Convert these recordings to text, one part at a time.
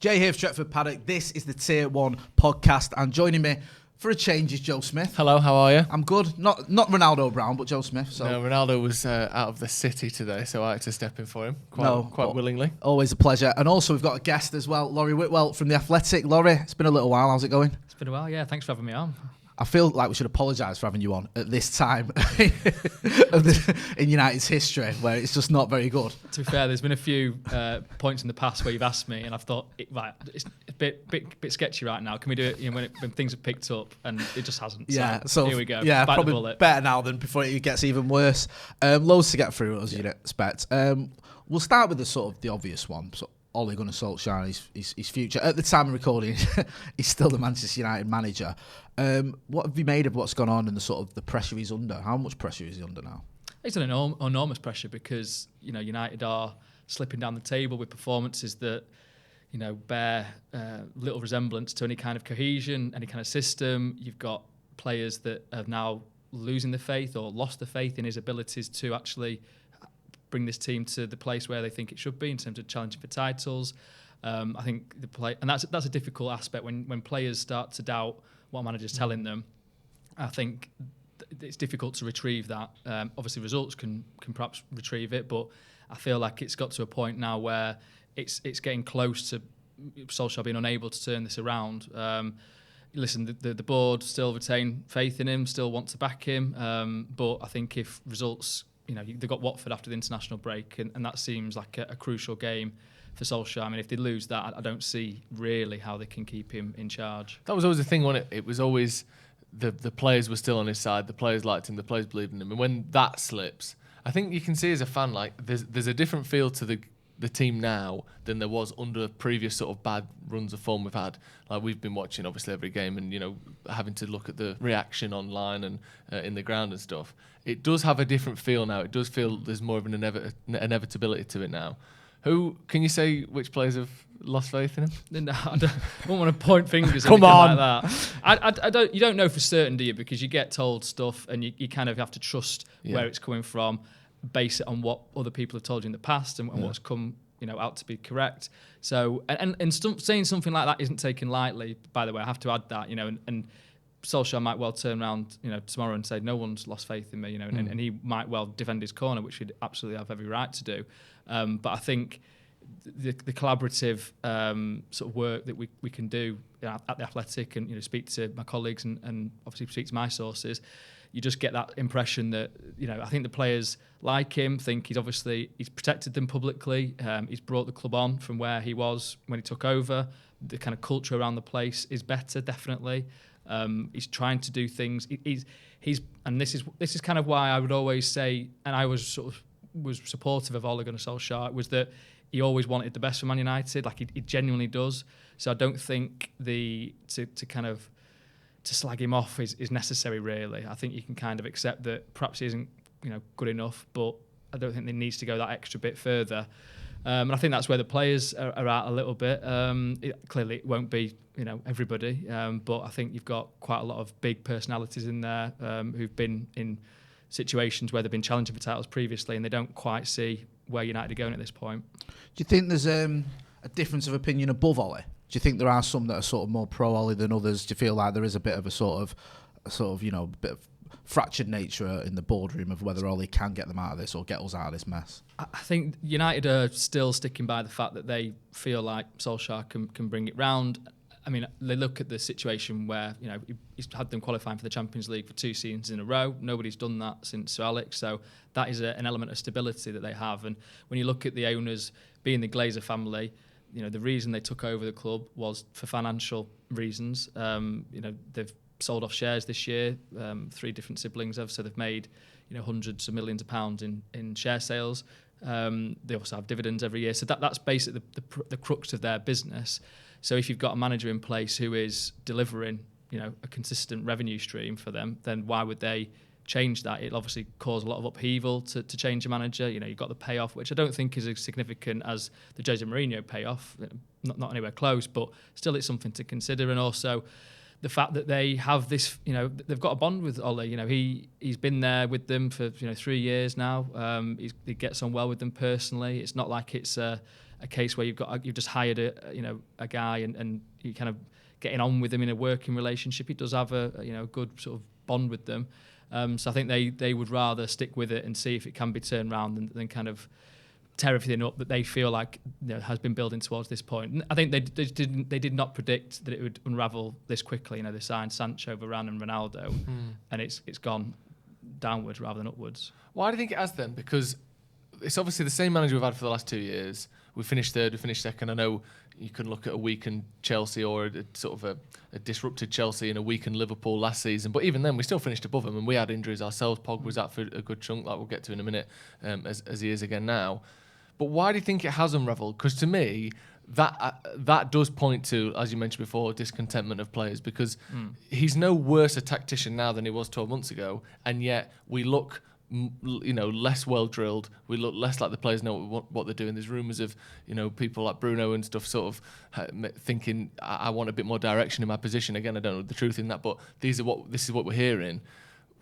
Jay here, Stretford, Paddock. This is the Tier 1 podcast, and joining me for a change is Joe Smith. Hello, how are you? I'm good. Not Ronaldo Brown, but Joe Smith. So. No, Ronaldo was out of the city today, so I had to step in for him quite willingly. Always a pleasure. And also we've got a guest as well, Laurie Whitwell from The Athletic. Laurie, it's been a little while. How's it going? It's been a while, yeah. Thanks for having me on. I feel like we should apologise for having you on at this time in United's history, where it's just not very good. To be fair, there's been a few points in the past where you've asked me, and I've thought, it's a bit sketchy right now. Can we do it when things have picked up? And it just hasn't. Yeah, so here we go. Yeah, probably better now than before it gets even worse. Loads to get through, as you'd expect. We'll start with the obvious one. So Ole Gunnar Solskjaer, his future. At the time of recording, he's still the Manchester United manager. What have you made of what's gone on and the pressure he's under? How much pressure is he under now? It's an enormous pressure because United are slipping down the table with performances that bear little resemblance to any kind of cohesion, any kind of system. You've got players that are now losing the faith or lost the faith in his abilities to actually bring this team to the place where they think it should be in terms of challenging for titles. I think and that's a difficult aspect when players start to doubt what a manager's telling them. I think it's difficult to retrieve that. Obviously, results can perhaps retrieve it, but I feel like it's got to a point now where it's getting close to Solskjaer being unable to turn this around. Listen, the board still retain faith in him, still want to back him, but I think if results, they've got Watford after the international break, and that seems like a crucial game for Solskjaer. I mean, if they lose that, I don't see really how they can keep him in charge. That was always the thing, wasn't it? It was always the players were still on his side, the players liked him, the players believed in him, and when that slips, I think you can see as a fan, like there's a different feel to the team now than there was under previous sort of bad runs of form we've had. Like we've been watching obviously every game and having to look at the reaction online and in the ground and stuff. It does have a different feel now. It does feel there's more of an inevitability to it now. Who can you say which players have lost faith in him? No, I don't want to point fingers. Come on, like that. I don't. You don't know for certain, do you? Because you get told stuff, and you kind of have to trust where it's coming from, base it on what other people have told you in the past, and what's come out to be correct. So, and saying something like that isn't taken lightly. By the way, I have to add that and Solskjaer might well turn around tomorrow and say no one's lost faith in me, and he might well defend his corner, which he'd absolutely have every right to do. But I think the collaborative sort of work that we can do at the Athletic and speak to my colleagues and obviously speak to my sources, you just get that impression that I think the players like him, think he's protected them publicly, he's brought the club on from where he was when he took over. The kind of culture around the place is better, definitely. He's trying to do things. He's and this is kind of why I would always say, and I was supportive of Ole Gunnar Solskjaer, was that he always wanted the best for Man United. Like he genuinely does. So I don't think to slag him off is necessary, really. I think you can kind of accept that perhaps he isn't good enough, but I don't think he needs to go that extra bit further. And I think that's where the players are at a little bit. Clearly, it won't be everybody, but I think you've got quite a lot of big personalities in there who've been in situations where they've been challenging for titles previously, and they don't quite see where United are going at this point. Do you think there's a difference of opinion above Ole? Do you think there are some that are sort of more pro Ole than others? Do you feel like there is a bit of a bit of fractured nature in the boardroom of whether Ole can get them out of this or get us out of this mess? I think United are still sticking by the fact that they feel like Solskjaer can bring it round. I mean, they look at the situation where he's had them qualifying for the Champions League for 2 seasons in a row. Nobody's done that since Sir Alex, so that is an element of stability that they have. And when you look at the owners being the Glazer family, the reason they took over the club was for financial reasons. They've sold off shares this year. 3 different siblings have, so they've made hundreds of millions of pounds in share sales. They also have dividends every year, so that's basically the crux of their business. So if you've got a manager in place who is delivering a consistent revenue stream for them, then why would they change that? It'll obviously cause a lot of upheaval to change a manager. You've got the payoff, which I don't think is as significant as the Jose Mourinho payoff, not anywhere close, but still it's something to consider. And also the fact that they have this, they've got a bond with Ole. He's been there with them for 3 years now. He gets on well with them personally. It's not like it's a case where you've just hired a guy and you kind of getting on with him in a working relationship. He does have a good sort of bond with them. So I think they would rather stick with it and see if it can be turned around than kind of tear everything up that they feel like has been building towards this point. And I think they did not predict that it would unravel this quickly. They signed Sancho, Varane, and Ronaldo, and it's gone downwards rather than upwards. Why do you think it has then? Because it's obviously the same manager we've had for the last 2 years. We finished third, we finished second. I know you can look at a weakened Chelsea or a disrupted Chelsea and a weakened Liverpool last season, but even then we still finished above them, and we had injuries ourselves. Pogba was out for a good chunk, like we'll get to in a minute, as he is again now. But why do you think it has unravelled? Because to me, that does point to, as you mentioned before, discontentment of players, because he's no worse a tactician now than he was 12 months ago, and yet we look less well drilled. We look less like the players know what they're doing. There's rumours of people like Bruno and stuff sort of thinking I want a bit more direction in my position. Again, I don't know the truth in that, but this is what we're hearing.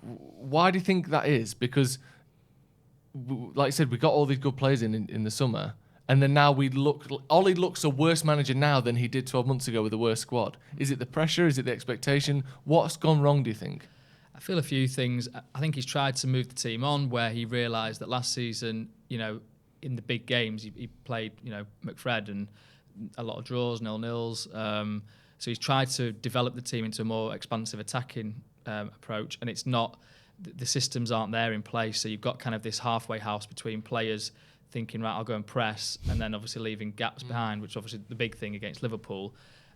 Why do you think that is? Because like I said, we got all these good players in the summer, and then now Ole looks a worse manager now than he did 12 months ago with a worse squad. Is it the pressure? Is it the expectation? What's gone wrong, do you think? I feel a few things. I think he's tried to move the team on, where he realised that last season, in the big games, he played, McFred and a lot of draws, 0-0s. So he's tried to develop the team into a more expansive attacking approach, and it's not. The systems aren't there in place, so you've got kind of this halfway house between players thinking, right, I'll go and press, and then obviously leaving gaps behind, which obviously the big thing against Liverpool.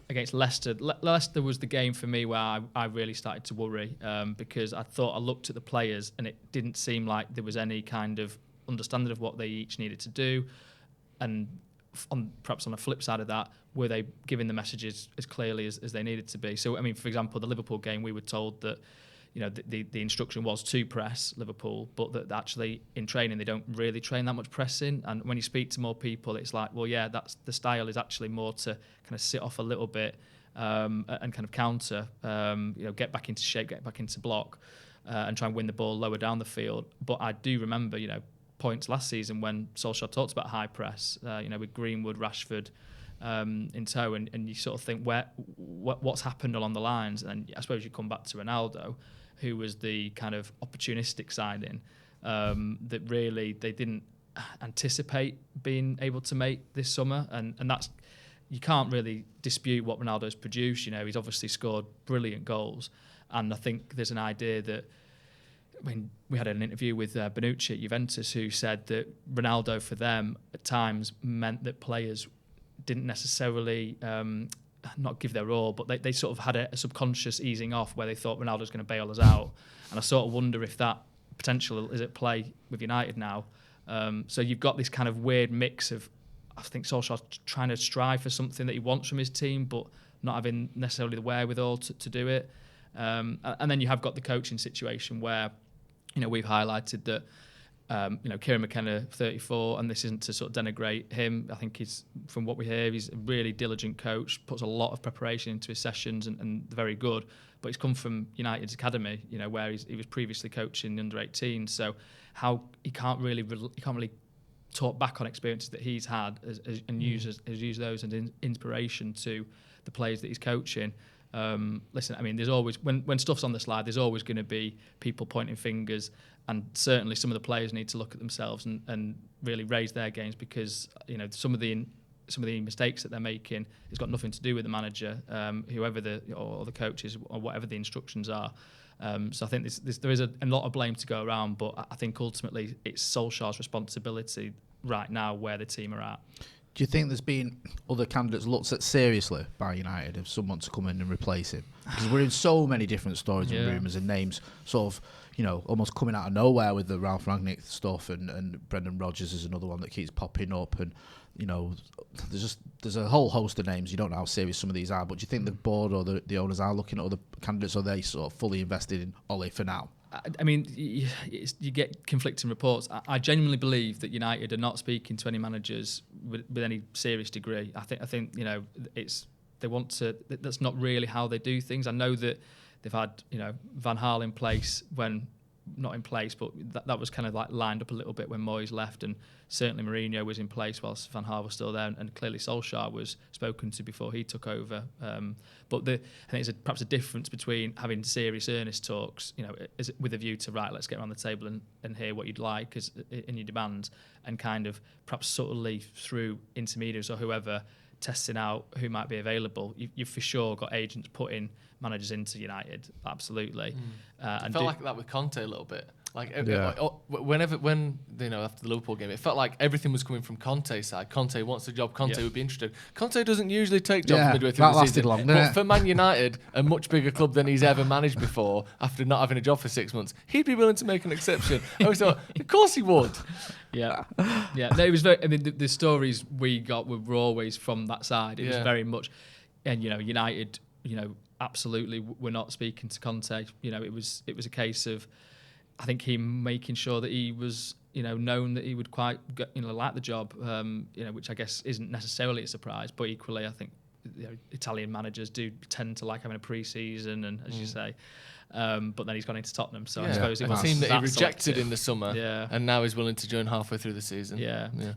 Against Leicester, Leicester was the game for me where I really started to worry, because I looked at the players and it didn't seem like there was any kind of understanding of what they each needed to do, and perhaps on the flip side of that, were they giving the messages as clearly as they needed to be? So, I mean, for example, the Liverpool game, we were told that the instruction was to press Liverpool, but that actually in training they don't really train that much pressing. And when you speak to more people, it's like, well, yeah, that's the style is actually more to kind of sit off a little bit and kind of counter, get back into shape, get back into block, and try and win the ball lower down the field. But I do remember, points last season when Solskjaer talked about high press, with Greenwood, Rashford in tow, and you sort of think what's happened along the lines. And I suppose you come back to Ronaldo, who was the kind of opportunistic signing that really they didn't anticipate being able to make this summer, and that's, you can't really dispute what Ronaldo's produced. He's obviously scored brilliant goals, and I think there's an idea that, when we had an interview with Bonucci at Juventus, who said that Ronaldo for them at times meant that players didn't necessarily not give their all, but they sort of had a subconscious easing off where they thought Ronaldo's going to bail us out. And I sort of wonder if that potential is at play with United now. So you've got this kind of weird mix of, I think Solskjaer's trying to strive for something that he wants from his team, but not having necessarily the wherewithal to do it. And then you have got the coaching situation where, we've highlighted that, Kieran McKenna, 34, and this isn't to sort of denigrate him. I think from what we hear, he's a really diligent coach, puts a lot of preparation into his sessions, and very good. But he's come from United's academy, where he was previously coaching the under-18. So how he can't really talk back on experiences that he's had and use those as inspiration to the players that he's coaching. Listen, I mean, there's always, when stuff's on the slide, there's always going to be people pointing fingers, and certainly some of the players need to look at themselves and really raise their games, because some of the mistakes that they're making has got nothing to do with the manager, whoever or the coaches or whatever the instructions are. So I think there is a lot of blame to go around, but I think ultimately it's Solskjaer's responsibility right now where the team are at. Do you think there's been other candidates looked at seriously by United if someone to come in and replace him? Because we're in so many different stories and rumours and names sort of, almost coming out of nowhere with the Ralph Rangnick stuff, and Brendan Rodgers is another one that keeps popping up, and there's a whole host of names. You don't know how serious some of these are, but do you think the board or the owners are looking at other candidates, or are they sort of fully invested in Ole for now? I mean, you get conflicting reports. I genuinely believe that United are not speaking to any managers with any serious degree. I think it's they want to. That's not really how they do things. I know that they've had Van Gaal in place when. Not in place, but that was kind of like lined up a little bit when Moyes left, and certainly Mourinho was in place whilst Van Gaal was still there, and clearly Solskjaer was spoken to before he took over. But I think there's perhaps a difference between having serious, earnest talks, with a view to let's get around the table and hear what you'd like in your demands, and kind of perhaps subtly through intermediaries or whoever testing out who might be available. You've for sure got agents putting managers into United, absolutely. I felt like that with Conte a little bit. When after the Liverpool game, it felt like everything was coming from Conte's side. Conte wants a job. Conte would be interested. Conte doesn't usually take jobs midway through the season. Long, but for Man United, a much bigger club than he's ever managed before, after not having a job for 6 months, he'd be willing to make an exception. I always thought, of course he would. Yeah. No, it was very. I mean, the stories we got were always from that side. It was very much, and United, absolutely, we're not speaking to Conte. It was a case of, I think, him making sure that he was, known that he would quite, like the job, which I guess isn't necessarily a surprise, but equally, I think, Italian managers do tend to like having a pre-season, and as you say, but then he's gone into Tottenham, so I suppose it was a team that he rejected selective in the summer, and now he's willing to join halfway through the season.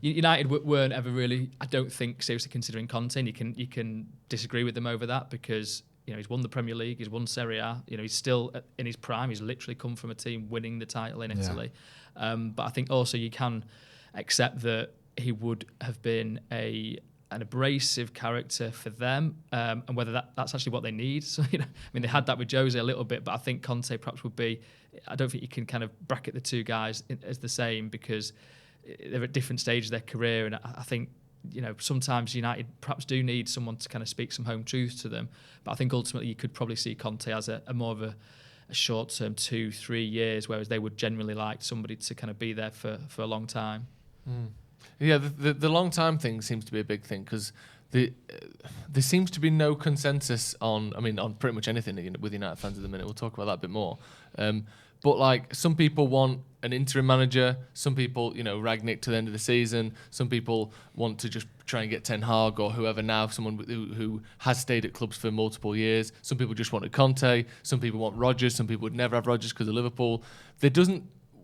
United weren't ever really, I don't think, seriously considering Conte. And you can disagree with them over that, because he's won the Premier League, he's won Serie A, he's still in his prime. He's literally come from a team winning the title in Italy. But I think also you can accept that he would have been an abrasive character for them, and whether that's actually what they need. So, they had that with Jose a little bit, but I think Conte perhaps would be, I don't think you can kind of bracket the two guys as the same, because they're at different stages of their career, and I think, sometimes United perhaps do need someone to kind of speak some home truth to them. But I think ultimately you could probably see Conte as a more of a short-term 2-3 years, whereas they would generally like somebody to kind of be there for a long time. Yeah, the long time thing seems to be a big thing, because there seems to be no consensus on pretty much anything with United fans at the minute. We'll talk about that a bit more. But like, some people want an interim manager, some people, Ragnick to the end of the season, some people want to just try and get Ten Hag or whoever now, someone who has stayed at clubs for multiple years. Some people just want a Conte, some people want Rodgers, some people would never have Rodgers because of Liverpool.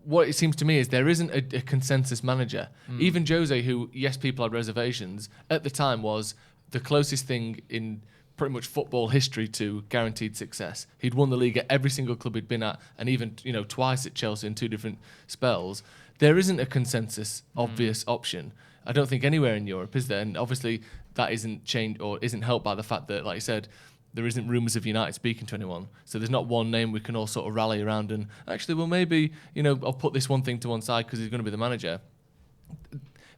What it seems to me is there isn't a consensus manager. Even Jose, who, yes, people had reservations, at the time was the closest thing in pretty much football history to guaranteed success. He'd won the league at every single club he'd been at, and even twice at Chelsea in 2 different spells. There isn't a consensus obvious option. I don't think anywhere in Europe, is there? And obviously that isn't changed or isn't helped by the fact that, like you said, there isn't rumours of United speaking to anyone. So there's not one name we can all sort of rally around and actually, well, maybe, I'll put this one thing to one side because he's going to be the manager.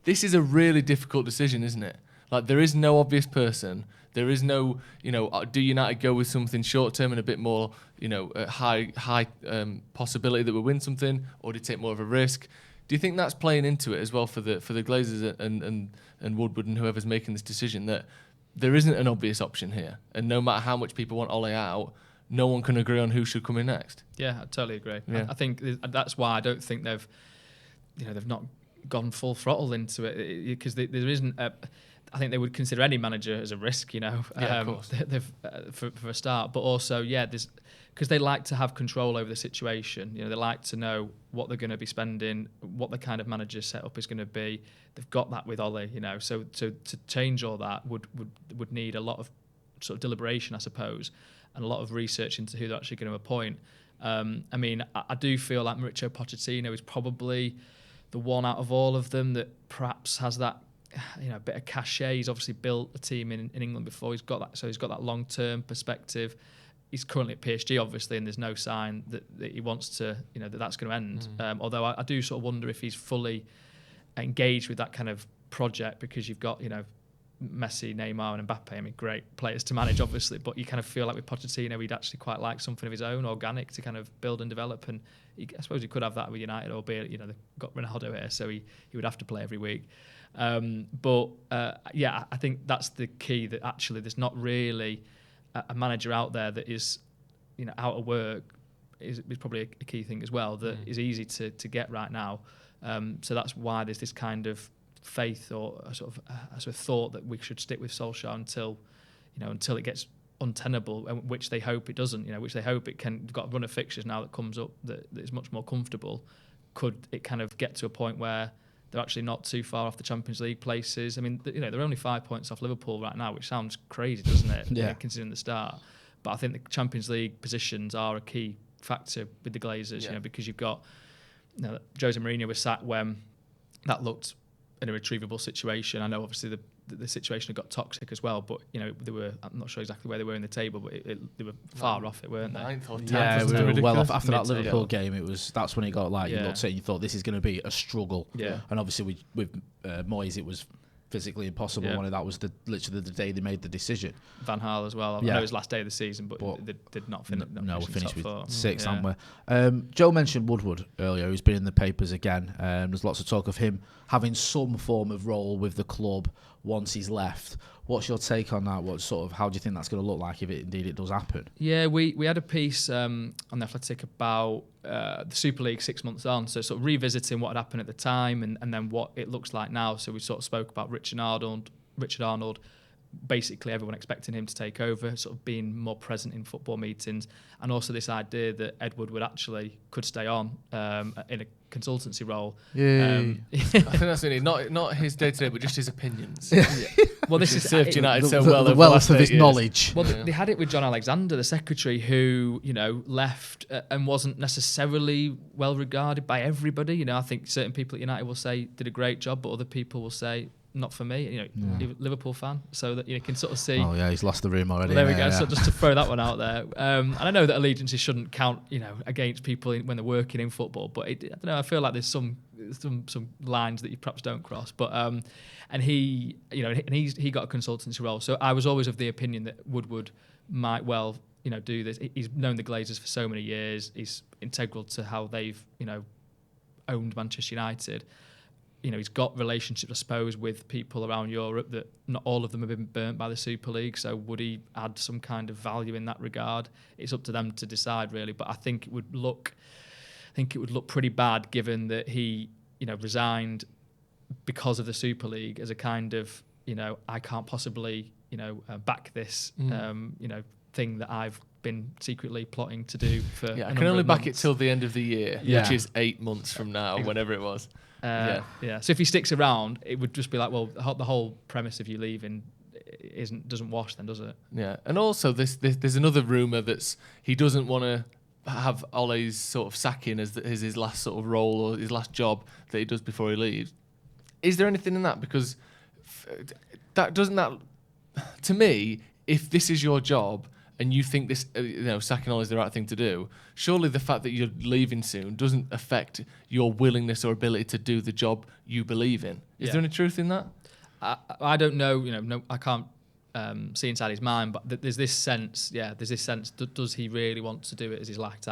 This is a really difficult decision, isn't it? Like, there is no obvious person. There is no, do United go with something short term and a bit more, high possibility that we'll win something, or do you take more of a risk? Do you think that's playing into it as well for the Glazers and Woodward and whoever's making this decision, that there isn't an obvious option here, and no matter how much people want Ole out, no one can agree on who should come in next? Yeah, I totally agree. Yeah. I think that's why I don't think they've not gone full throttle into it, because there isn't I think they would consider any manager as a risk, of course. For a start. But also, because they like to have control over the situation. They like to know what they're going to be spending, what the kind of manager setup is going to be. They've got that with Ole, So to change all that would need a lot of sort of deliberation, I suppose, and a lot of research into who they're actually going to appoint. I do feel like Mauricio Pochettino is probably the one out of all of them that perhaps has that, a bit of cachet. He's obviously built a team in England before. He's got that long-term perspective. He's currently at PSG, obviously, and there's no sign that he wants to, that's going to end. Although I do sort of wonder if he's fully engaged with that kind of project, because you've got, Messi, Neymar and Mbappe. Great players to manage, obviously, but you kind of feel like with Pochettino, he'd actually quite like something of his own, organic, to kind of build and develop. And I suppose he could have that with United, albeit, they've got Ronaldo here, so he would have to play every week. I think that's the key, that actually there's not really a manager out there that is, out of work is probably a key thing as well, that is easy to get right now. So that's why there's this kind of faith or a sort of thought that we should stick with Solskjaer until until it gets untenable, which they hope it doesn't, which they hope it can. They've got a run of fixtures now that comes up that is much more comfortable. Could it kind of get to a point where they're actually not too far off the Champions League places? I mean, they're only 5 points off Liverpool right now, which sounds crazy, doesn't it? Yeah. Considering the start. But I think the Champions League positions are a key factor with the Glazers, because you've got, Jose Mourinho was sat when that looked an irretrievable situation. I know obviously the situation had got toxic as well, but they were, I'm not sure exactly where they were in the table, but they were far off it, weren't they? Ninth or 10th, Yeah, we were well off after that Mid-table. Liverpool game. That's when it got like, you looked at it and you thought this is going to be a struggle. Yeah. And obviously with Moyes, it was physically impossible. When that was literally the day they made the decision. Van Gaal as well. I know it was last day of the season, but they did not finish. No, we finished with four. 6, haven't we? Joe mentioned Woodward earlier, who's been in the papers again. There's lots of talk of him having some form of role with the club once he's left. What's your take on that? How do you think that's going to look like if it does happen? Yeah, we had a piece on the Athletic about the Super League 6 months on, so sort of revisiting what had happened at the time and then what it looks like now. So we sort of spoke about Richard Arnold, basically everyone expecting him to take over, sort of being more present in football meetings, and also this idea that Ed Woodward actually could stay on in a consultancy role. Yeah. I think that's really not his day-to-day, but just his opinions. Well, this has served United so well. The wealth of his knowledge. Well, they had it with John Alexander, the secretary, who left and wasn't necessarily well regarded by everybody. I think certain people at United will say did a great job, but other people will say not for me. Liverpool fan, so that you can sort of see. Oh yeah, he's lost the room already. Well, there we go. So just to throw that one out there, and I know that allegiances shouldn't count, against people when they're working in football, but I don't know. I feel like there's some lines that you perhaps don't cross. But and he got a consultancy role. So I was always of the opinion that Woodward might well do this. He's known the Glazers for so many years. He's integral to how they've owned Manchester United. He's got relationships, I suppose, with people around Europe that not all of them have been burnt by the Super League. So would he add some kind of value in that regard? It's up to them to decide, really. But I think it would look pretty bad, given that he, resigned because of the Super League as a kind of, I can't possibly, back this, thing that I've been secretly plotting to do for. I can only back it till the end of the year, which is 8 months from now, whenever it was. So if he sticks around, it would just be like, well, the whole premise of you leaving doesn't wash then, does it? Yeah. And also there's another rumour that's he doesn't want to have Ole's sort of sacking as his last sort of role or his last job that he does before he leaves. Is there anything in that? Because to me, if this is your job and you think this, sacking Ole is the right thing to do, surely the fact that you're leaving soon doesn't affect your willingness or ability to do the job you believe in. Is there any truth in that? I don't know. No, I can't see inside his mind, but there's this sense. Yeah, there's this sense. Does he really want to do it as his last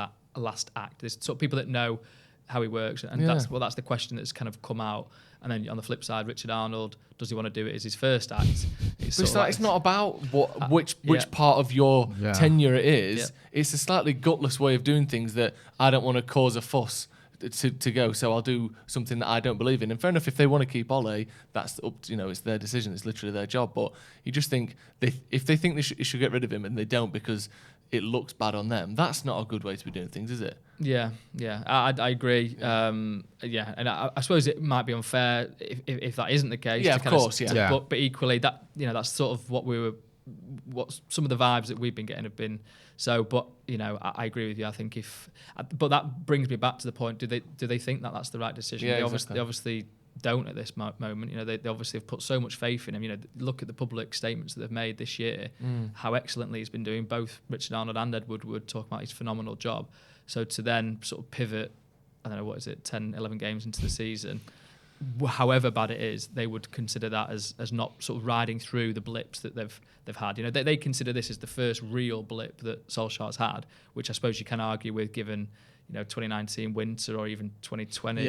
act? There's sort of people that know how he works, and that's the question that's kind of come out. And then on the flip side, Richard Arnold, does he want to do it as his first act? It's not about which part of your tenure it is. Yeah. It's a slightly gutless way of doing things that I don't want to cause a fuss to go. So I'll do something that I don't believe in. And fair enough, if they want to keep Ole, that's up to, it's their decision. It's literally their job. But you just think if they think they should get rid of him and they don't because it looks bad on them, that's not a good way to be doing things, is it? Yeah, I agree. And I suppose it might be unfair if that isn't the case. Yeah, of course. But equally, that that's sort of what some of the vibes that we've been getting have been. So, but I agree with you. I think but that brings me back to the point: do they think that that's the right decision? Yeah, they obviously don't at this moment. They obviously have put so much faith in him. Look at the public statements that they've made this year, how excellently he's been doing. Both Richard Arnold and Ed Woodward talk about his phenomenal job. So to then sort of pivot, 10, 11 games into the season, however bad it is, they would consider that as not sort of riding through the blips that they've had. They consider this as the first real blip that Solskjaer's had, which I suppose you can argue with, given 2019 winter or even 2020.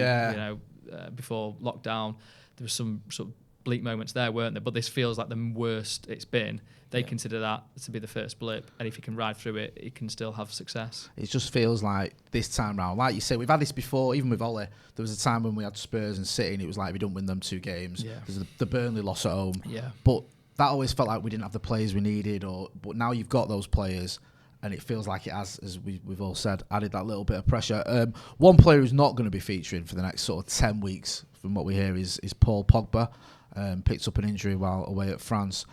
Before lockdown, there was some sort of bleak moments there, weren't there? But this feels like the worst it's been. They consider that to be the first blip, and if he can ride through it, he can still have success. It just feels like this time round, like you say, we've had this before, even with Ole. There was a time when we had Spurs and City, and it was like we don't win them 2 games. Yeah. There's the Burnley loss at home. Yeah. But that always felt like we didn't have the players we needed, but now you've got those players, and it feels like it has, as we've all said, added that little bit of pressure. One player who's not going to be featuring for the next sort of 10 weeks, from what we hear, is Paul Pogba. Picked up an injury while away at France.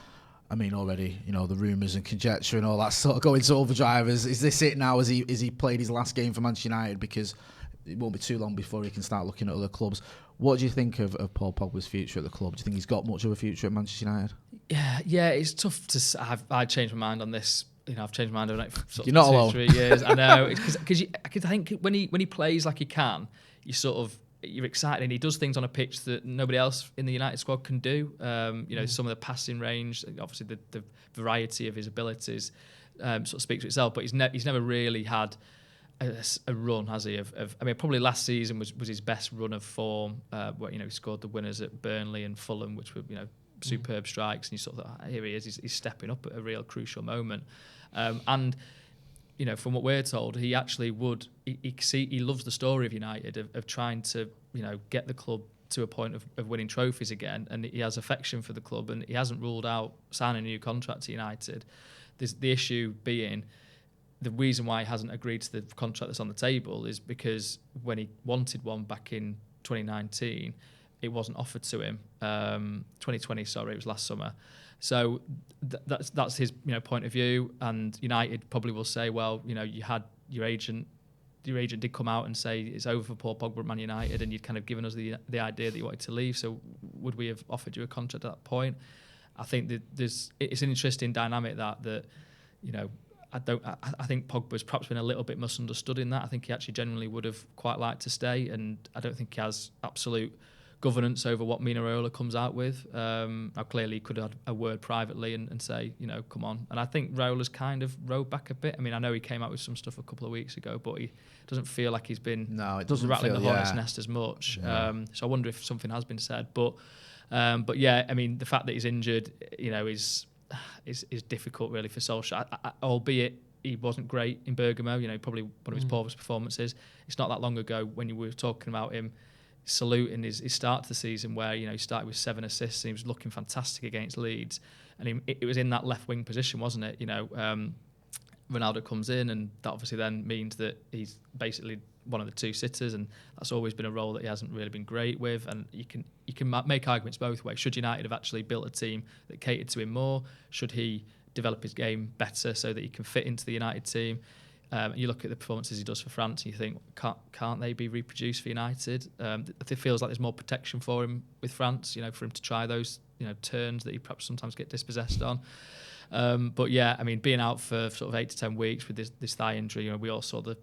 I mean, already, the rumours and conjecture and all that sort of going to overdrive. Is this it now? Is he played his last game for Manchester United? Because it won't be too long before he can start looking at other clubs. What do you think of Paul Pogba's future at the club? Do you think he's got much of a future at Manchester United? Yeah, it's tough to. I've changed my mind on this. I've changed my mind over You're not alone. 3 years. I know, because I think when he plays like he can, you're excited, and he does things on a pitch that nobody else in the United squad can do. Some of the passing range, obviously the variety of his abilities, sort of speaks for itself. But he's never really had a run, has he? Probably last season was his best run of form. Where he scored the winners at Burnley and Fulham, which were superb strikes, and you sort of thought, here he is, he's stepping up at a real crucial moment. And from what we're told, he actually would. He loves the story of United of trying to get the club to a point of winning trophies again, and he has affection for the club, and he hasn't ruled out signing a new contract to United. The issue being, the reason why he hasn't agreed to the contract that's on the table is because when he wanted one back in 2019, it wasn't offered to him. 2020, sorry, it was last summer. So that's his point of view, and United probably will say, well, you had your agent did come out and say it's over for Paul Pogba at Man United, and you'd kind of given us the idea that you wanted to leave. So would we have offered you a contract at that point? I think that it's an interesting dynamic that I think Pogba's perhaps been a little bit misunderstood in that. I think he actually genuinely would have quite liked to stay, and I don't think he has absolute governance over what Mino Raiola comes out with. Now clearly he could have had a word privately and say, come on. And I think Raiola's kind of rode back a bit. I mean, I know he came out with some stuff a couple of weeks ago, but he doesn't feel like he's been rattling the hornet's nest as much. Yeah. So I wonder if something has been said. But yeah, I mean, the fact that he's injured, is difficult really for Solskjaer. Albeit he wasn't great in Bergamo, probably one of his poorest performances. It's not that long ago when you were talking about him saluting his start to the season, where he started with 7 assists and he was looking fantastic against Leeds, and it was in that left wing position, wasn't it? Ronaldo comes in, and that obviously then means that he's basically one of the two sitters, and that's always been a role that he hasn't really been great with. And you can make arguments both ways. Should United have actually built a team that catered to him more? Should he develop his game better so that he can fit into the United team? You look at the performances he does for France, and you think, can't they be reproduced for United? It feels like there's more protection for him with France, for him to try those, turns that he perhaps sometimes get dispossessed on. But yeah, I mean, being out for sort of 8 to 10 weeks with this thigh injury, we all saw the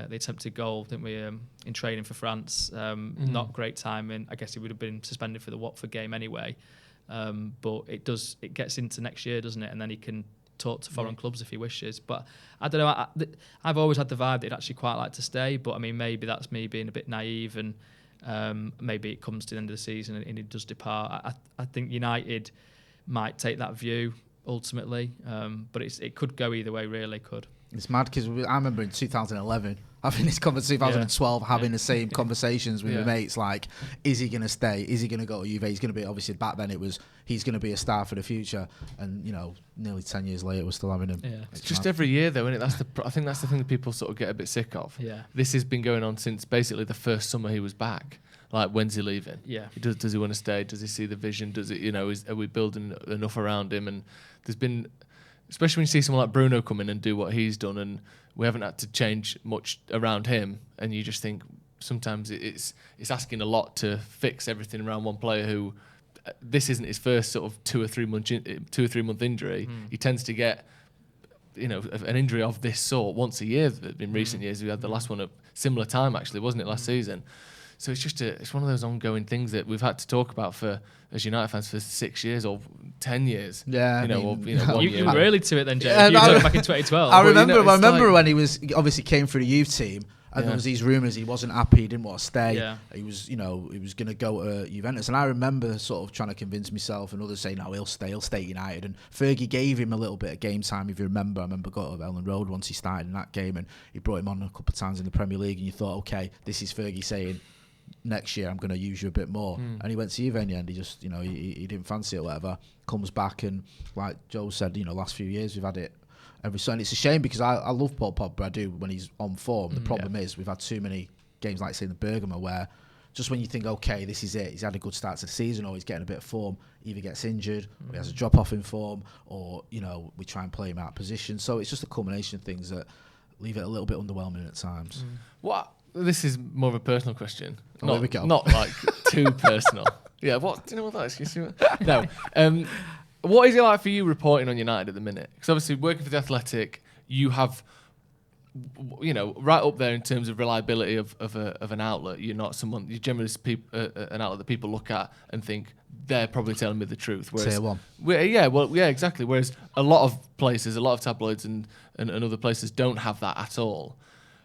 attempted goal, didn't we, in training for France? Not great timing. I guess he would have been suspended for the Watford game anyway. But it gets into next year, doesn't it? And then he can talk to foreign clubs if he wishes. But I don't know, I've always had the vibe that he'd actually quite like to stay, but I mean, maybe that's me being a bit naive, and maybe it comes to the end of the season and he does depart. I think United might take that view ultimately, but it could go either way, really could. It's mad because I remember in 2011 having this conversation, 2012 having the same conversations with my mates, like, is he going to stay? Is he going to go to Juve? He's going to be, obviously back then it was, he's going to be a star for the future, and nearly 10 years later we're still having him. Yeah. It's just mad. every year though, isn't it? I think that's the thing that people sort of get a bit sick of. Yeah. This has been going on since basically the first summer he was back. Like, when's he leaving? Yeah. Does he want to stay? Does he see the vision? Does it, are we building enough around him? And there's been, especially when you see someone like Bruno come in and do what he's done, and we haven't had to change much around him, and you just think sometimes it's asking a lot to fix everything around one player who, this isn't his first sort of 2 or 3 month injury. He tends to get an injury of this sort once a year. In recent years, we had the last one at similar time, actually, wasn't it, last season? So it's just it's one of those ongoing things that we've had to talk about as United fans for 6 years or 10 years. Yeah, you were early to it then, Jay. You were back in 2012. I remember when he was obviously came through the youth team, and there was these rumours he wasn't happy, he didn't want to stay. Yeah. He was going to go to Juventus, and I remember sort of trying to convince myself and others saying, no, he'll stay at United. And Fergie gave him a little bit of game time, if you remember. I remember got to Ellen Road once he started in that game, and he brought him on a couple of times in the Premier League, and you thought, okay, this is Fergie saying, next year I'm going to use you a bit more. And he went to Juve in the end. He just, he didn't fancy it or whatever. Comes back and, like Joe said, last few years we've had it every so. And it's a shame because I love Paul Pogba. I do when he's on form. The problem is we've had too many games like say in the Bergamo where just when you think, okay, this is it, he's had a good start to the season or he's getting a bit of form, either gets injured or he has a drop off in form or, we try and play him out of position. So it's just a culmination of things that leave it a little bit underwhelming at times. What? This is more of a personal question. There we go. Not like too personal. Yeah, what? Do you know what that is? Excuse me? No. What is it like for you reporting on United at the minute? Because obviously working for The Athletic, you have, right up there in terms of reliability of an outlet. You're not someone, you're generally an outlet that people look at and think, they're probably telling me the truth. Whereas, Tier one. Exactly. Whereas a lot of places, a lot of tabloids and other places don't have that at all.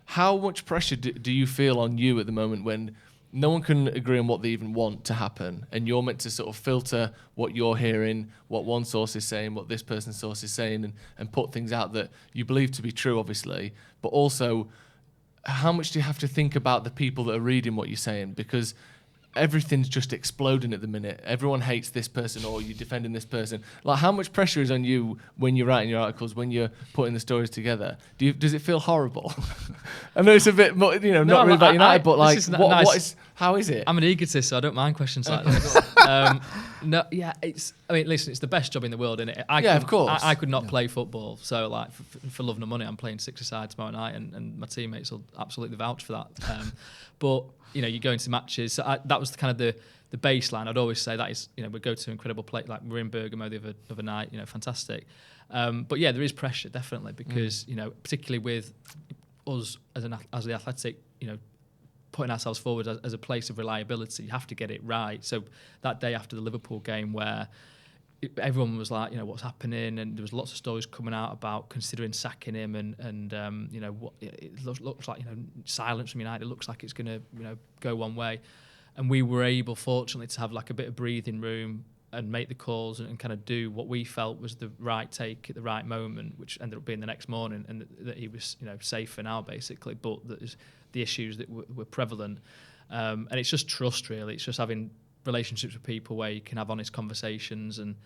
How much pressure do you feel on you at the moment when no one can agree on what they even want to happen and you're meant to sort of filter what you're hearing, what one source is saying, what this person's source is saying and put things out that you believe to be true, obviously, but also how much do you have to think about the people that are reading what you're saying? Because everything's just exploding at the minute. Everyone hates this person or you're defending this person. Like, how much pressure is on you when you're writing your articles, when you're putting the stories together? Does it feel horrible? I know it's a bit, not really about United, but like, how is it? I'm an egotist, so I don't mind questions like this. Listen, it's the best job in the world, isn't it? Of course. I could not play football, so like for love nor money, I'm playing 6-a-side tomorrow night, and my teammates will absolutely vouch for that. But you go into matches. So that was kind of the baseline. I'd always say that is, we go to an incredible place. Like we're in Bergamo the other night, fantastic. But yeah, there is pressure definitely because particularly with us as the Athletic, putting ourselves forward as a place of reliability, you have to get it right. So that day after the Liverpool game, where everyone was like, what's happening, and there was lots of stories coming out about considering sacking him, and what it looks like, silence from United. It looks like it's going to go one way, and we were able, fortunately, to have like a bit of breathing room and make the calls and kind of do what we felt was the right take at the right moment, which ended up being the next morning, and that he was safe for now basically, but there's the issues that were prevalent, and it's just trust really. It's just having relationships with people where you can have honest conversations and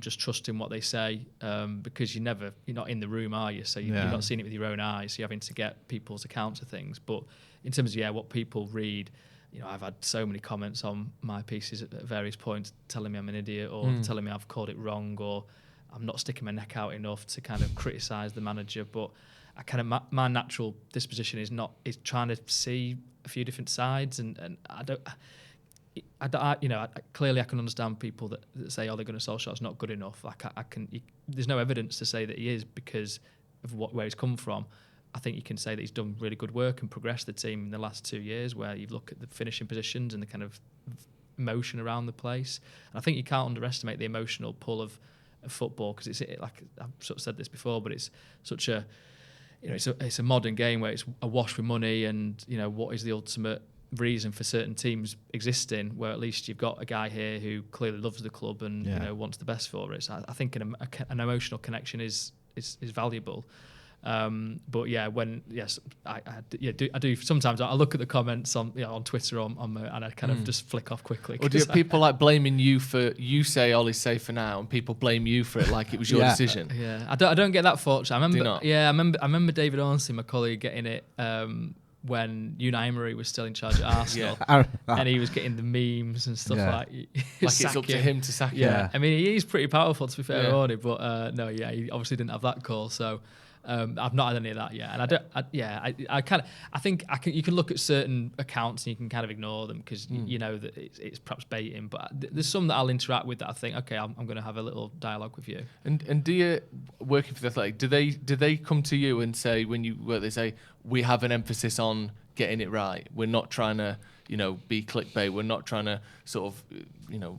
just trusting what they say, because you're not in the room, are you? So you're not seeing it with your own eyes. So you're having to get people's accounts of things. But in terms of what people read, I've had so many comments on my pieces at various points telling me I'm an idiot or telling me I've called it wrong or I'm not sticking my neck out enough to kind of criticise the manager. But I kind of my natural disposition is trying to see a few different sides, and clearly I can understand people that say Ole Gunnar Solskjaer's not good enough. Like there's no evidence to say that he is because of where he's come from. I think you can say that he's done really good work and progressed the team in the last 2 years, where you look at the finishing positions and the kind of emotion around the place. And I think you can't underestimate the emotional pull of football, because it's like I've sort of said this before, but it's such a it's a modern game where it's awash with money, and what is the ultimate reason for certain teams existing, where at least you've got a guy here who clearly loves the club and wants the best for it. So I think an emotional connection is valuable. But yeah, I do sometimes I look at the comments on Twitter and I kind of just flick off quickly. Or do you have people like blaming you for, you say Ollie's safe for now and people blame you for it like it was your decision? Yeah, I don't get that fortunate. I remember David Ornstein, my colleague, getting it when Unai Emery was still in charge at Arsenal, and he was getting the memes and stuff like it's up to him to sack him. Yeah, I mean he's pretty powerful, to be fair, Orney, but he obviously didn't have that call, so. I've not had any of that yet, and I think you can look at certain accounts and you can kind of ignore them because you know that it's perhaps baiting. But there's some that I'll interact with that I think, okay, I'm going to have a little dialogue with you. And do you, working for the Athletic, do they come to you and say, when you work, they say, we have an emphasis on getting it right. We're not trying to be clickbait. We're not trying to sort of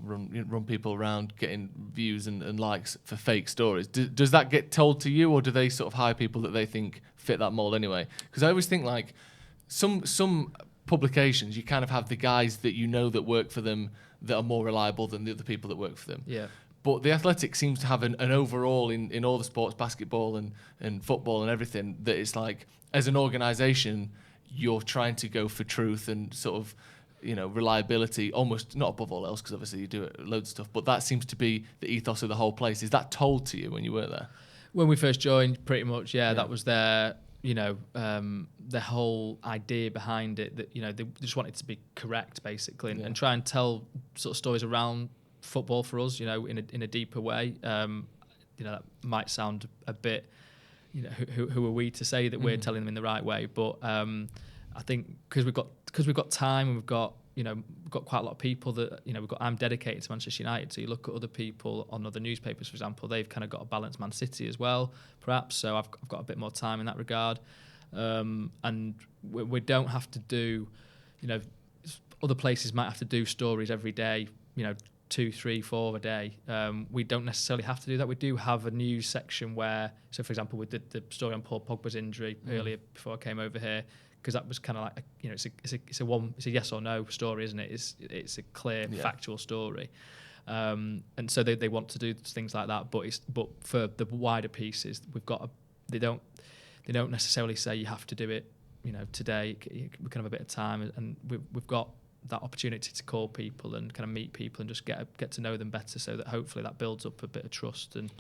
run people around getting views and likes for fake stories. Does that get told to you, or do they sort of hire people that they think fit that mold anyway? Because I always think like some publications, you kind of have the guys that that work for them that are more reliable than the other people that work for them. Yeah. But the Athletic seems to have an overall in all the sports, basketball and football and everything, that it's like, as an organisation, you're trying to go for truth and sort of reliability, almost not above all else, because obviously you do loads of stuff, but that seems to be the ethos of the whole place. Is that told to you when you were there? When we first joined, pretty much, yeah. That was their, the whole idea behind it, that, they just wanted to be correct, basically, and try and tell sort of stories around football for us, in a deeper way. That might sound a bit, who are we to say that we're telling them in the right way? But I think because we've got time, and we've got quite a lot of people that I'm dedicated to Manchester United. So you look at other people on other newspapers, for example, they've kind of got a balanced Man City as well, perhaps. So I've got a bit more time in that regard, and we don't have to do, other places might have to do stories every day, 2, 3, 4 a day. We don't necessarily have to do that. We do have a news section where, so for example, we did the story on Paul Pogba's injury earlier before I came over here, because that was kind of like it's a yes or no story, isn't it? It's a clear factual story, and so they want to do things like that. But for the wider pieces, they don't necessarily say you have to do it, today. We can have a bit of time, and we've got that opportunity to call people and kind of meet people and just get to know them better, so that hopefully that builds up a bit of trust and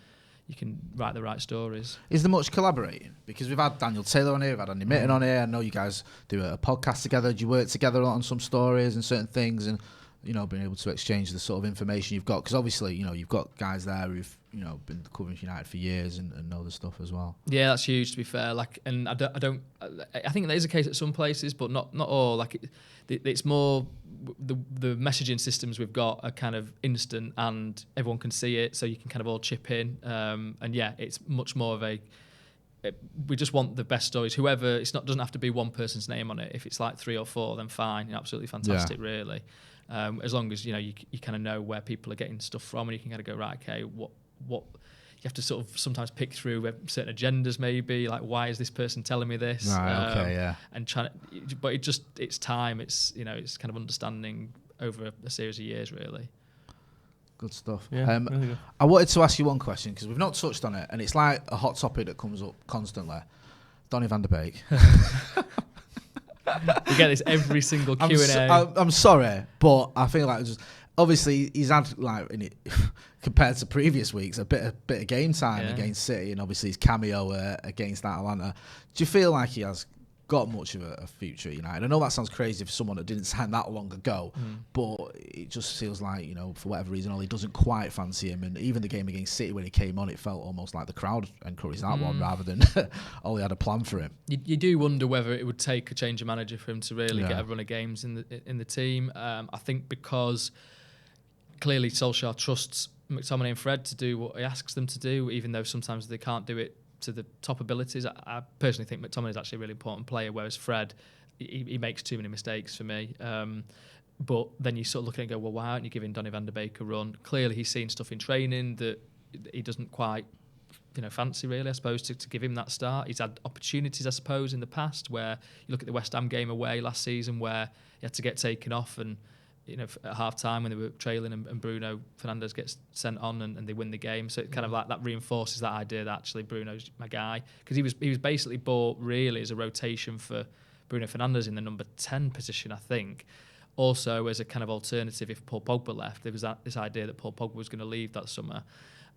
you can write the right stories. Is there much collaborating? Because we've had Daniel Taylor on here, we've had Andy Mitten on here. I know you guys do a podcast together. Do you work together on some stories and certain things, and being able to exchange the sort of information you've got? Because obviously, you've got guys there who've been covering United for years and know the stuff as well. Yeah, that's huge, to be fair. And I think that is the case at some places, but not all. It's more the messaging systems we've got are kind of instant and everyone can see it, so you can kind of all chip in. And yeah, it's much more of we just want the best stories. Whoever, doesn't have to be one person's name on it. If it's like 3 or 4, then fine. Absolutely fantastic, really. As long as you kind of know where people are getting stuff from, and you can kind of go, right, okay, what you have to sort of sometimes pick through certain agendas, maybe, like, why is this person telling me this? Right, okay, yeah. And but it's time. It's it's kind of understanding over a series of years, really. Good stuff. Yeah, really good. I wanted to ask you one question, because we've not touched on it, and it's like a hot topic that comes up constantly. Donny van de Beek. We get this every single Q&A. I'm sorry, but I feel like obviously he's had, compared to previous weeks, a bit of game time against City, and obviously his cameo against Atalanta. Do you feel like he has got much of a future at United? I know that sounds crazy for someone that didn't sign that long ago, but it just feels like, for whatever reason, Ole doesn't quite fancy him. And even the game against City, when he came on, it felt almost like the crowd encouraged that one rather than Ole had a plan for him. You do wonder whether it would take a change of manager for him to really get a run of games in the team. I think because clearly Solskjaer trusts McTominay and Fred to do what he asks them to do, even though sometimes they can't do it to the top abilities. I personally think McTominay is actually a really important player, whereas Fred, he makes too many mistakes for me. But then you sort of look at it and go, well, why aren't you giving Donny van de Beek a run? Clearly he's seen stuff in training that he doesn't quite fancy, really, I suppose, to give him that start. He's had opportunities, I suppose, in the past, where you look at the West Ham game away last season, where he had to get taken off, and at half time when they were trailing and Bruno Fernandes gets sent on and they win the game. So it kind of like that reinforces that idea that actually Bruno's my guy, because he was basically bought really as a rotation for Bruno Fernandes in the number 10 position, I think. Also as a kind of alternative if Paul Pogba left. There was this idea that Paul Pogba was going to leave that summer.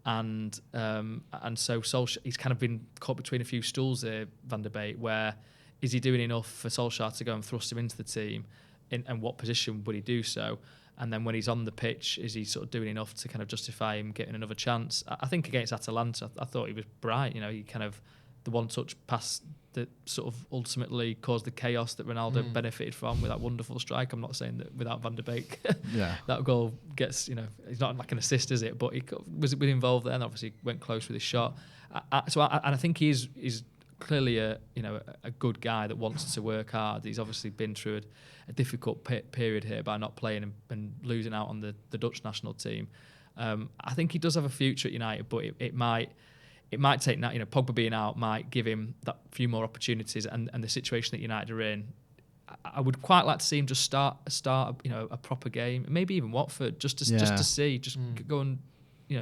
And so Solskjaer, he's kind of been caught between a few stools there, Van der Beek, where is he doing enough for Solskjaer to go and thrust him into the team? And what position would he do so? And then when he's on the pitch, is he sort of doing enough to kind of justify him getting another chance? I think against Atalanta, I thought he was bright. He kind of, the one-touch pass that sort of ultimately caused the chaos that Ronaldo benefited from with that wonderful strike. I'm not saying that without Van der Beek, that goal gets, it's not like an assist, is it? But he was involved there and obviously went close with his shot. I think he's clearly a good guy that wants to work hard. He's obviously been through a difficult period here by not playing and losing out on the Dutch national team. I think he does have a future at United, but it might take that. Pogba being out might give him that few more opportunities, and the situation that United are in. I would quite like to see him just start a proper game, maybe even Watford, just to see, go and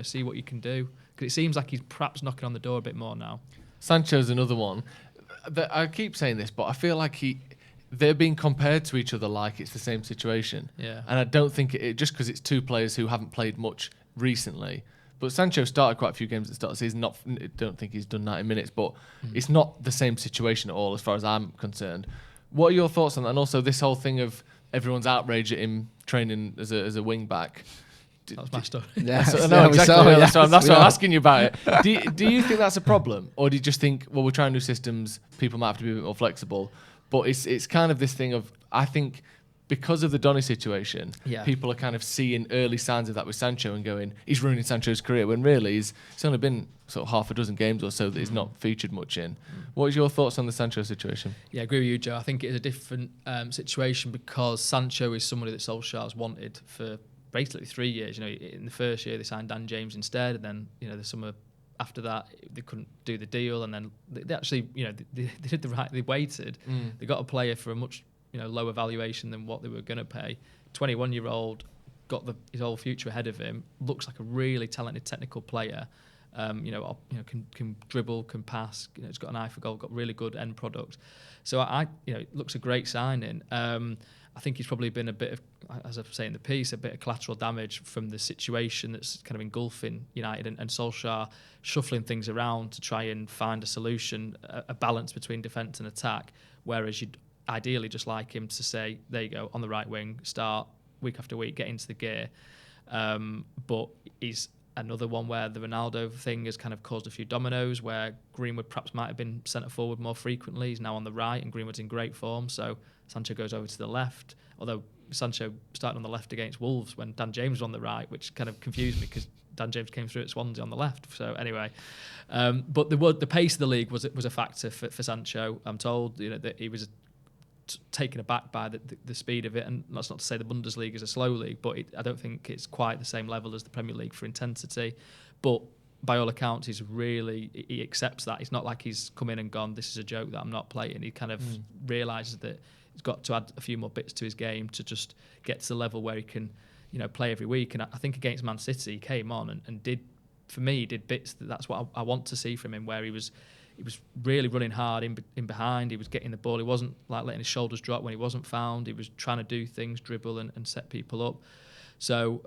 see what you can do, because it seems like he's perhaps knocking on the door a bit more now. Sancho's another one. I keep saying this, but I feel like they're being compared to each other like it's the same situation. Yeah. And I don't think it just because it's two players who haven't played much recently. But Sancho started quite a few games at the start of the season. I don't think he's done 90 minutes, but it's not the same situation at all as far as I'm concerned. What are your thoughts on that? And also this whole thing of everyone's outrage at him training as a wing back. That was my story. Yeah, No, exactly. That's why I'm asking you about it. Do you think that's a problem? Or do you just think, well, we're trying new systems, people might have to be a bit more flexible? But it's kind of this thing of, I think, because of the Donny situation, people are kind of seeing early signs of that with Sancho and going, he's ruining Sancho's career, when really it's only been sort of half a dozen games or so that he's not featured much in. What is your thoughts on the Sancho situation? Yeah, I agree with you, Joe. I think it is a different situation because Sancho is somebody that Solskjaer's wanted for basically 3 years. You know, in the first year they signed Dan James instead, and then the summer after that they couldn't do the deal, and then they actually they did the right. They waited. They got a player for a much lower valuation than what they were going to pay. 21-year-old, got his whole future ahead of him. Looks like a really talented technical player. Can dribble, can pass. He's got an eye for goal. Got really good end product. So it looks a great signing. I think he's probably been a bit of, as I say in the piece, a bit of collateral damage from the situation that's kind of engulfing United and Solskjaer shuffling things around to try and find a solution, a balance between defence and attack, whereas you'd ideally just like him to say, there you go, on the right wing, start week after week, get into the gear. But he's another one where the Ronaldo thing has kind of caused a few dominoes, where Greenwood perhaps might have been centre forward more frequently. He's now on the right and Greenwood's in great form, so Sancho goes over to the left, although Sancho started on the left against Wolves when Dan James was on the right, which kind of confused me because Dan James came through at Swansea on the left. So anyway, but the pace of the league was a factor for Sancho. I'm told that he was taken aback by the speed of it, and that's not to say the Bundesliga is a slow league, but I don't think it's quite the same level as the Premier League for intensity. But by all accounts, he accepts that. It's not like he's come in and gone, this is a joke that I'm not playing. He kind of realises that he's got to add a few more bits to his game to just get to the level where he can play every week. And I think against Man City he came on and did bits that's what I want to see from him, where he was really running hard in behind. He was getting the ball. He wasn't like letting his shoulders drop when he wasn't found. He was trying to do things, dribble and set people up. So,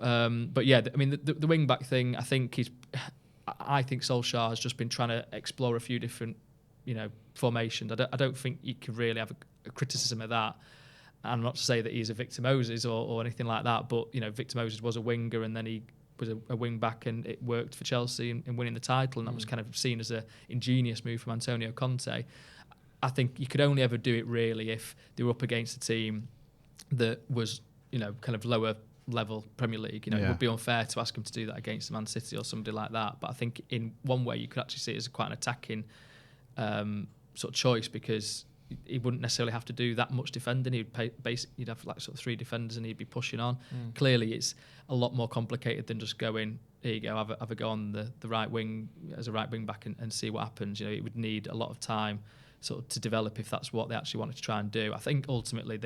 but yeah, I mean, the wing back thing, I think Solskjaer has just been trying to explore a few different, formations. I don't think you can really have a criticism of that. And not to say that he's a Victor Moses or anything like that, but Victor Moses was a winger and then he was a wing back, and it worked for Chelsea in winning the title, and that was kind of seen as a ingenious move from Antonio Conte. I think you could only ever do it really if they were up against a team that was kind of lower level Premier League. It would be unfair to ask him to do that against Man City or somebody like that. But I think in one way you could actually see it as quite an attacking sort of choice, because he wouldn't necessarily have to do that much defending. You'd have like sort of three defenders and he'd be pushing on. Clearly it's a lot more complicated than just going, here you go, have a go on the right wing as a right wing back and see what happens. It would need a lot of time sort of to develop if that's what they actually wanted to try and do. I think ultimately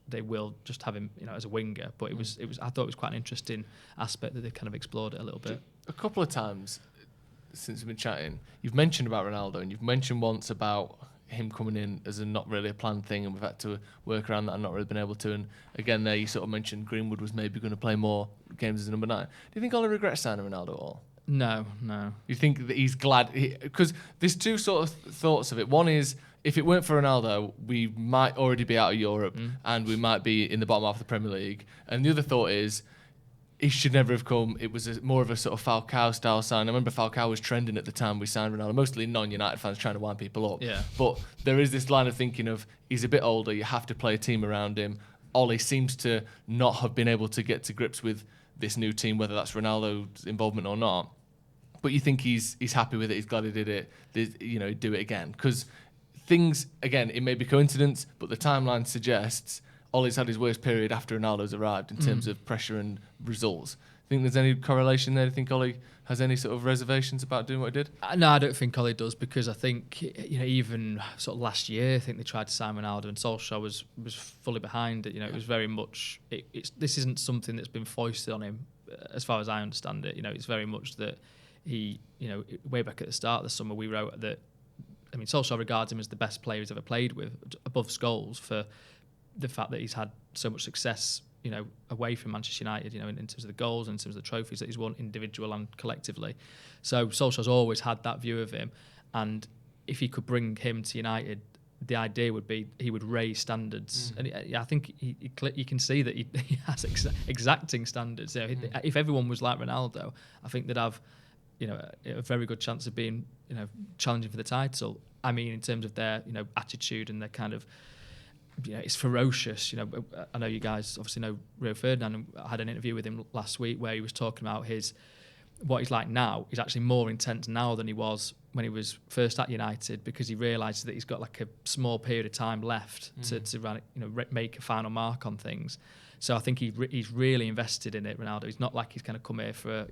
they will just have him as a winger, but it was I thought it was quite an interesting aspect that they kind of explored it a little bit. A couple of times since we've been chatting, you've mentioned about Ronaldo, and you've mentioned once about him coming in as not really a planned thing, and we've had to work around that and not really been able to. And again, there you sort of mentioned Greenwood was maybe going to play more games as a number 9. Do you think Ole regrets signing Ronaldo at all? No. You think that he's glad? Because there's two sort of thoughts of it. One is, if it weren't for Ronaldo, we might already be out of Europe and we might be in the bottom half of the Premier League. And the other thought is, he should never have come. It was more of a sort of Falcao-style sign. I remember Falcao was trending at the time we signed Ronaldo, mostly non-United fans trying to wind people up. Yeah. But there is this line of thinking of, he's a bit older, you have to play a team around him. Ole seems to not have been able to get to grips with this new team, whether that's Ronaldo's involvement or not. But you think he's happy with it, he's glad he did it, he'd do it again. Because things, again, it may be coincidence, but the timeline suggests Ole's had his worst period after Ronaldo's arrived in terms of pressure and results. Think there's any correlation there? Do you think Ole has any sort of reservations about doing what he did? No, I don't think Ole does, because I think even sort of last year, I think they tried to sign Ronaldo and Solskjaer was fully behind it. It was very much this isn't something that's been foisted on him, as far as I understand it. It's very much that he way back at the start of the summer we wrote that. I mean, Solskjaer regards him as the best player he's ever played with, above Scholes, for the fact that he's had so much success, away from Manchester United, in terms of the goals and in terms of the trophies that he's won, individual and collectively. So Solskjaer's always had that view of him, and if he could bring him to United, the idea would be he would raise standards. And I think you can see that he has exacting standards. If everyone was like Ronaldo, I think they'd have a very good chance of being challenging for the title. I mean, in terms of their attitude and their kind of it's ferocious. I know you guys obviously know Rio Ferdinand, and I had an interview with him last week where he was talking about what he's like now. He's actually more intense now than he was when he was first at United, because he realises that he's got like a small period of time left to make a final mark on things. So I think he's really invested in it, Ronaldo. He's not like he's kind of come here for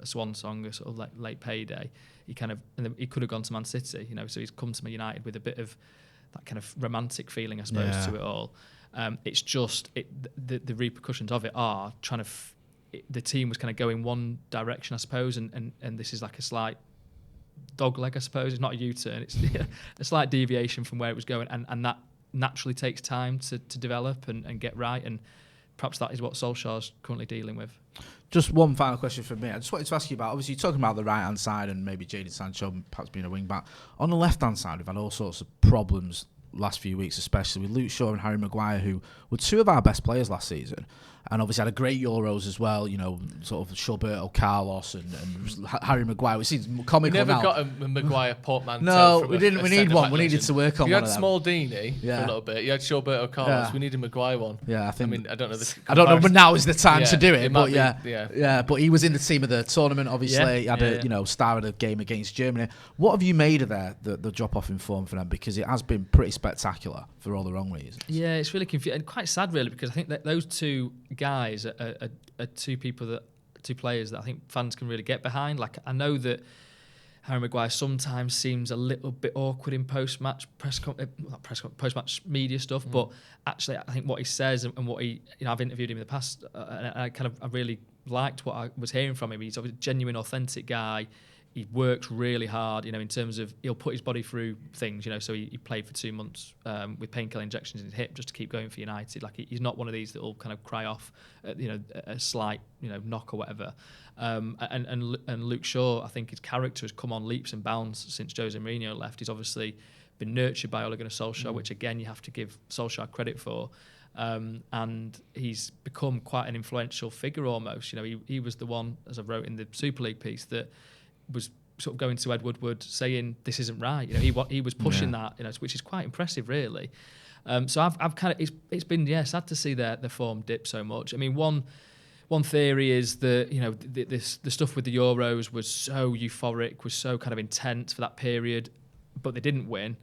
a swan song, a sort of like late payday. He could have gone to Man City, so he's come to Man United with a bit of that kind of romantic feeling, I suppose, to it all. It's just the repercussions of it are trying to. The team was kind of going one direction, I suppose, and this is like a slight dog leg, I suppose. It's not a U-turn. It's a slight deviation from where it was going, and that naturally takes time to develop and get right. And perhaps that is what Solskjaer's currently dealing with. Just one final question from me. I just wanted to ask you about, obviously, you're talking about the right-hand side and maybe Jadon Sancho perhaps being a wing-back. On the left-hand side, we've had all sorts of problems last few weeks, especially with Luke Shaw and Harry Maguire, who were two of our best players last season, and obviously had a great Euros as well, sort of Gilberto Carlos and Harry Maguire, which seems comical now. We never got a Maguire portmanteau. No, we didn't. We need one. We needed to work on you one. You had Small Dini for a little bit. You had Gilberto Carlos. Yeah. We needed a Maguire one. Yeah, I think. I don't know. I don't know, but now is the time to do it. But yeah. But he was in the team of the tournament. Obviously, he had a star of the game against Germany. What have you made of the drop off in form for them? Because it has been pretty spectacular for all the wrong reasons. Yeah, it's really confusing and quite sad, really, because I think that those two guys are two players that I think fans can really get behind. Like, I know that Harry Maguire sometimes seems a little bit awkward in post-match post-match media stuff, but actually I think what he says and what he, I've interviewed him in the past, and I really liked what I was hearing from him. He's a genuine, authentic guy. He works really hard, in terms of he'll put his body through things, so he played for 2 months with painkiller injections in his hip just to keep going for United. Like, he's not one of these that will kind of cry off at, a slight, knock or whatever. And Luke Shaw, I think his character has come on leaps and bounds since Jose Mourinho left. He's obviously been nurtured by Ole Gunnar Solskjaer, which again you have to give Solskjaer credit for. And he's become quite an influential figure almost. He was the one, as I wrote in the Super League piece, that was sort of going to Ed Woodward saying this isn't right. He was pushing that, which is quite impressive, really. So I've kind of it's been sad to see their form dip so much. I mean, one theory is that the stuff with the Euros was so euphoric, was so kind of intense for that period, but they didn't win.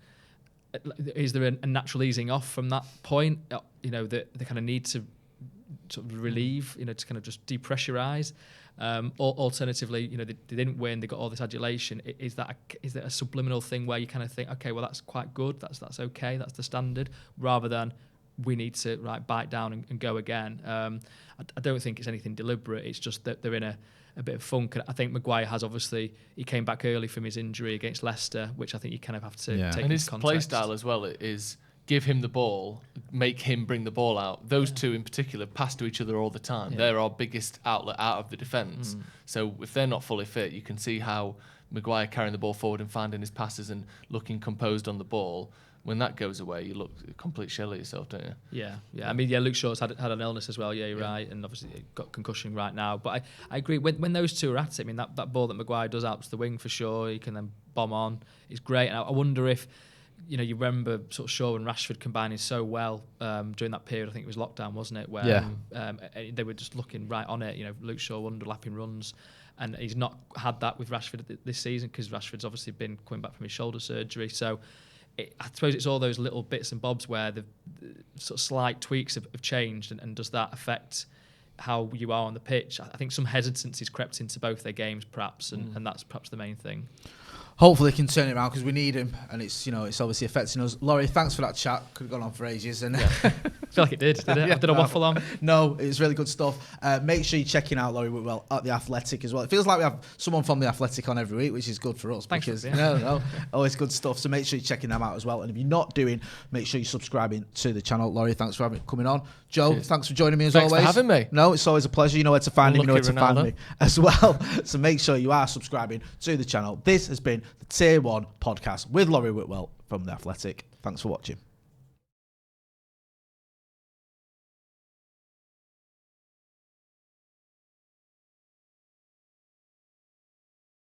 Is there a natural easing off from that point? That they kind of need to sort of relieve, to kind of just depressurise. Alternatively, they didn't win. They got all this adulation. Is that a subliminal thing where you kind of think, okay, well, that's quite good. That's okay. That's the standard. Rather than we need to bite down and go again. I don't think it's anything deliberate. It's just that they're in a bit of funk. And I think Maguire has obviously, he came back early from his injury against Leicester, which I think you kind of have to take and into his context. play style as well is give him the ball, make him bring the ball out. Those two in particular pass to each other all the time. They're our biggest outlet out of the defence. So if they're not fully fit, you can see how Maguire carrying the ball forward and finding his passes and looking composed on the ball. When that goes away, you look a complete shell at yourself, don't you? Yeah. I mean, Luke Shaw's had an illness as well. Yeah, you're right, and obviously got concussion right now. But I agree. When those two are at it, I mean, that ball that Maguire does out to the wing for sure, he can then bomb on. It's great. And I wonder if, you remember sort of Shaw and Rashford combining so well during that period. I think it was lockdown, wasn't it? Where they were just looking right on it. Luke Shaw underlapping runs. And he's not had that with Rashford this season because Rashford's obviously been coming back from his shoulder surgery. So I suppose it's all those little bits and bobs where the sort of slight tweaks have changed, and does that affect how you are on the pitch? I think some hesitancy's crept into both their games, perhaps, and that's perhaps the main thing. Hopefully, they can turn it around because we need him, and it's obviously affecting us. Laurie, thanks for that chat. Could have gone on for ages, and feel like it did it? Yeah, Did I waffle on? No, it was really good stuff. Make sure you're checking out Laurie Whitwell at The Athletic as well. It feels like we have someone from The Athletic on every week, which is good for us. Thanks because, for being always good stuff. So make sure you're checking them out as well. And if you're not doing, make sure you're subscribing to the channel. Laurie, thanks for coming on. Joe, Cheers. thanks for joining me as Thanks always. for having me. No, it's always a pleasure. You know where to find me. You know where to Lucky find me as well. So make sure you are subscribing to the channel. This has been the Tier 1 podcast with Laurie Whitwell from The Athletic. Thanks for watching.